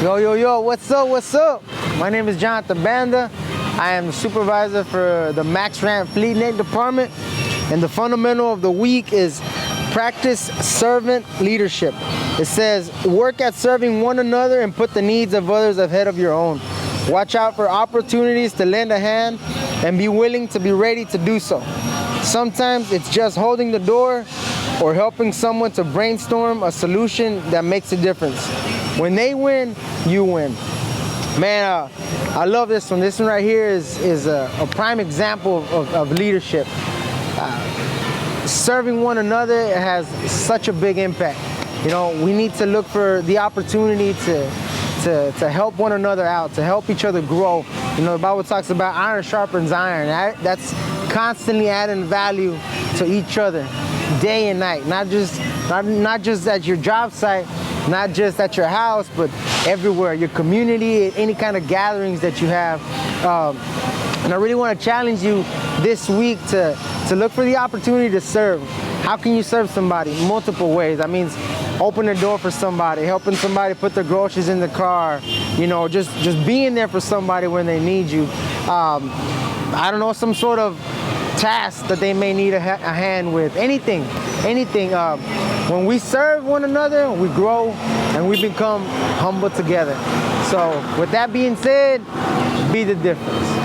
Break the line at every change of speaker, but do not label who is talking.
Yo, yo, yo, what's up, what's up? My name is Jonathan Banda. I am the supervisor for the Max Ramp Fleet Net Department. And the fundamental of the week is practice servant leadership. It says, work at serving one another and put the needs of others ahead of your own. Watch out for opportunities to lend a hand and be willing to be ready to do so. Sometimes it's just holding the door or helping someone to brainstorm a solution that makes a difference. When they win, you win. Man, I love this one. This one right here is a prime example of leadership. Serving one another has such a big impact. You know, we need to look for the opportunity to help one another out, to help each other grow. You know, the Bible talks about iron sharpens iron. That's constantly adding value to each other, day and night. Not just at your job site, not just at your house, but everywhere, your community, any kind of gatherings that you have. And I really want to challenge you this week to look for the opportunity to serve. How can you serve somebody? Multiple ways. That means open the door for somebody, helping somebody put their groceries in the car, you know, just being there for somebody when they need you. I don't know, some sort of task that they may need a hand with. Anything. When we serve one another, we grow and we become humble together. So with that being said, be the difference.